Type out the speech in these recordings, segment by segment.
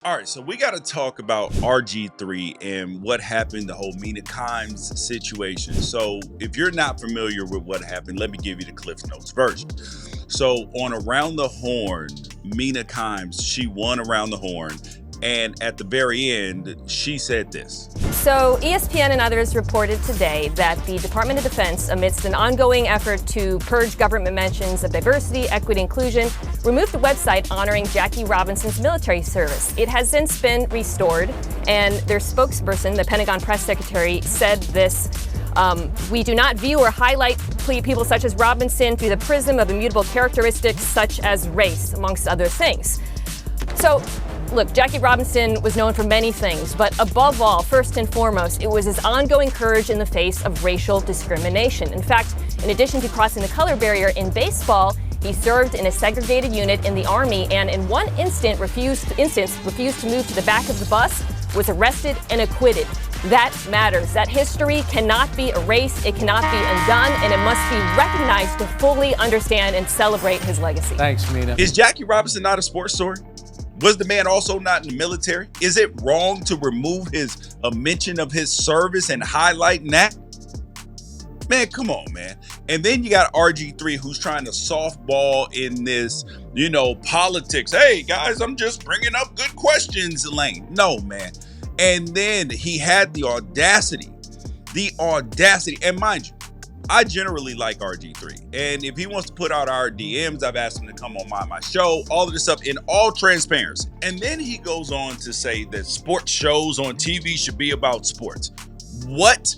All right, so we got to talk about RG3 and what happened, the whole Mina Kimes situation. So if you're not familiar with what happened, let me give you the Cliff Notes version. So on Around the Horn, Mina Kimes, she won Around the Horn. And at the very end, she said this. So ESPN and others reported today that the Department of Defense, amidst an ongoing effort to purge government mentions of diversity, equity, inclusion, removed the website honoring Jackie Robinson's military service. It has since been restored, and their spokesperson, the Pentagon press secretary, said this. We do not view or highlight people such as Robinson through the prism of immutable characteristics such as race, amongst other things. So, look, Jackie Robinson was known for many things, but above all, first and foremost, it was his ongoing courage in the face of racial discrimination. In fact, in addition to crossing the color barrier in baseball, he served in a segregated unit in the Army and in one instance refused to move to the back of the bus, was arrested and acquitted. That matters. That history cannot be erased, it cannot be undone, and it must be recognized to fully understand and celebrate his legacy. Thanks, Mina. Is Jackie Robinson not a sports story? Was the man also not in the military? Is it wrong to remove a mention of his service and highlighting that? Man, come on, man. And then you got RG3 who's trying to softball in this, politics. Hey, guys, I'm just bringing up good questions lane. No, man. And then he had the audacity, and mind you, I generally like RG3, and if he wants to put out our DMs, I've asked him to come on my show, all of this stuff in all transparency. And then he goes on to say that sports shows on TV should be about sports. What?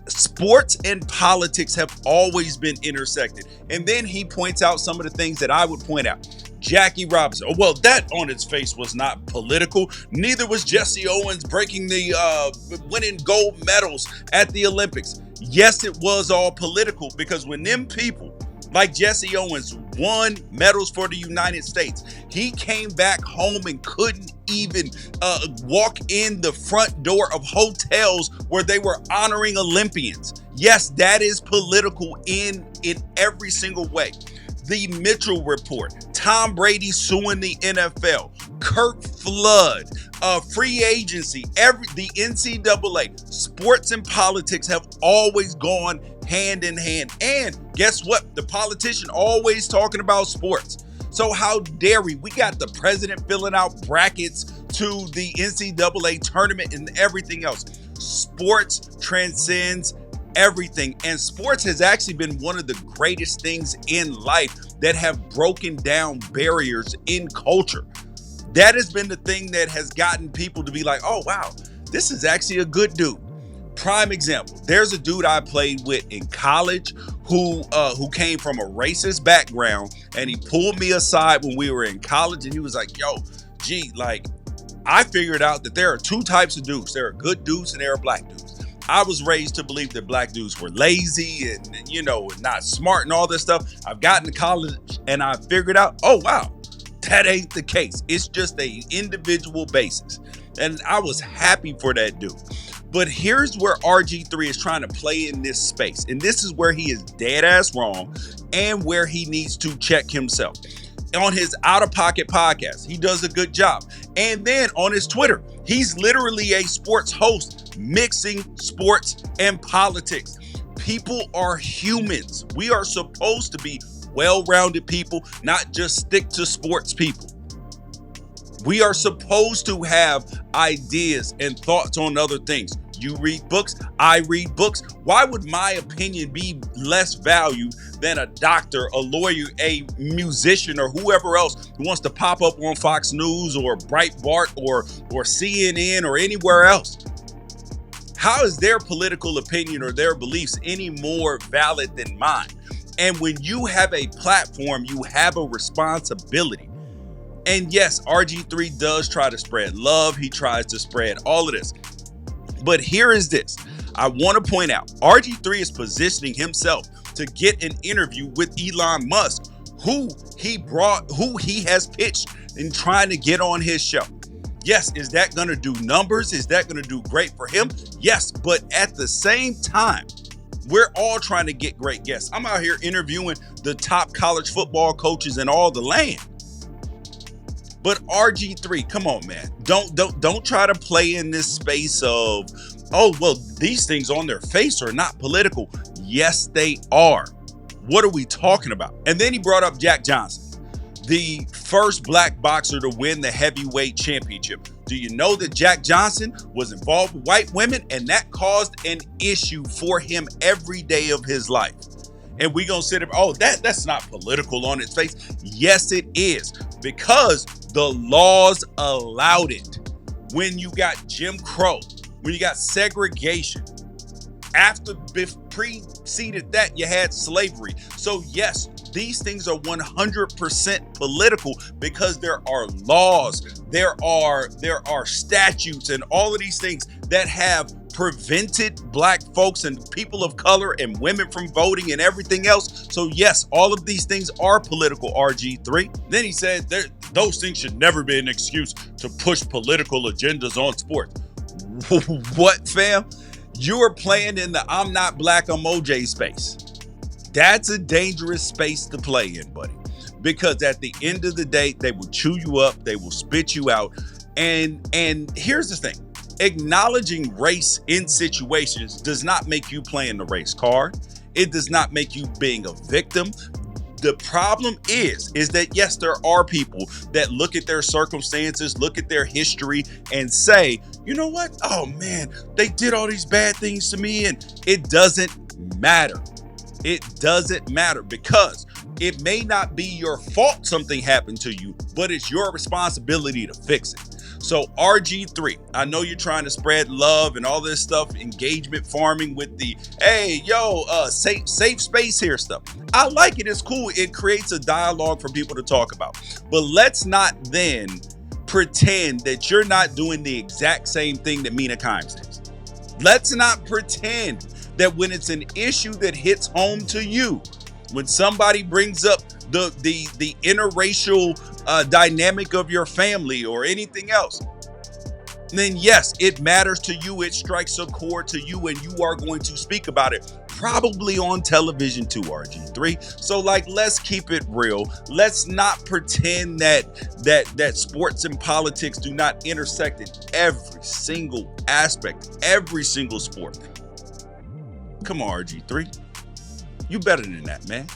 Sports and politics have always been intersected. And then he points out some of the things that I would point out. Jackie Robinson. Oh, well, that on its face was not political. Neither was Jesse Owens breaking the winning gold medals at the Olympics. Yes, it was all political because when them people like Jesse Owens won medals for the United States, he came back home and couldn't even walk in the front door of hotels where they were honoring Olympians. Yes, that is political in every single way. The Mitchell Report, Tom Brady suing the NFL, Kirk Flood, free agency, the NCAA, sports and politics have always gone hand in hand. And guess what? The politician always talking about sports. So how dare we? We got the president filling out brackets to the NCAA tournament and everything else. Sports transcends everything, and sports has actually been one of the greatest things in life that have broken down barriers in culture. That has been the thing that has gotten people to be like, oh wow, this is actually a good dude. Prime example, there's a dude I played with in college who came from a racist background, and he pulled me aside when we were in college, and he was like, yo, gee, like, I figured out that there are two types of dudes. There are good dudes and there are black dudes. I was raised to believe that black dudes were lazy and not smart and all this stuff. I've gotten to college and I figured out, oh, wow, that ain't the case. It's just a individual basis. And I was happy for that dude. But here's where RG3 is trying to play in this space. And this is where he is dead ass wrong and where he needs to check himself. On his Out of Pocket podcast, he does a good job. And then on his Twitter, he's literally a sports host mixing sports and politics. People are humans. We are supposed to be well-rounded people, not just stick to sports people. We are supposed to have ideas and thoughts on other things. You read books, I read books. Why would my opinion be less valued than a doctor, a lawyer, a musician, or whoever else who wants to pop up on Fox News or Breitbart or CNN or anywhere else? How is their political opinion or their beliefs any more valid than mine? And when you have a platform, you have a responsibility. And yes, RG3 does try to spread love. He tries to spread all of this. But here is this. I want to point out, RG3 is positioning himself to get an interview with Elon Musk, who he has pitched in trying to get on his show. Yes, is that going to do numbers? Is that going to do great for him? Yes, but at the same time, we're all trying to get great guests. I'm out here interviewing the top college football coaches in all the land. But RG3, come on, man. Don't try to play in this space of, oh, well, these things on their face are not political. Yes, they are. What are we talking about? And then he brought up Jack Johnson, the first black boxer to win the heavyweight championship. Do you know that Jack Johnson was involved with white women, and that caused an issue for him every day of his life? And we gonna sit there, oh, that's not political on its face. Yes, it is, because the laws allowed it. When you got Jim Crow, when you got segregation, preceded that, you had slavery. So yes, these things are 100% political, because there are laws, there are statutes, and all of these things that have prevented black folks and people of color and women from voting and everything else. So yes, all of these things are political, RG3. Then he said those things should never be an excuse to push political agendas on sports. What, fam? You are playing in the I'm not black, I'm OJ space. That's a dangerous space to play in, buddy. Because at the end of the day, they will chew you up, they will spit you out. And here's the thing. Acknowledging race in situations does not make you playing the race card. It does not make you being a victim. The problem is that yes, there are people that look at their circumstances, look at their history, and say, you know what? Oh man, they did all these bad things to me, and it doesn't matter. It doesn't matter, because it may not be your fault something happened to you, but it's your responsibility to fix it. So RG3, I know you're trying to spread love and all this stuff, engagement farming with the, hey, yo, safe space here stuff. I like it. It's cool. It creates a dialogue for people to talk about. But let's not then pretend that you're not doing the exact same thing that Mina Kimes is. Let's not pretend that when it's an issue that hits home to you, when somebody brings up the interracial dynamic of your family or anything else, then yes, it matters to you. It strikes a chord to you, and you are going to speak about it, probably on television too, RG3. So let's keep it real. Let's not pretend that sports and politics do not intersect in every single aspect, every single sport. Come on, RG3. You better than that, man.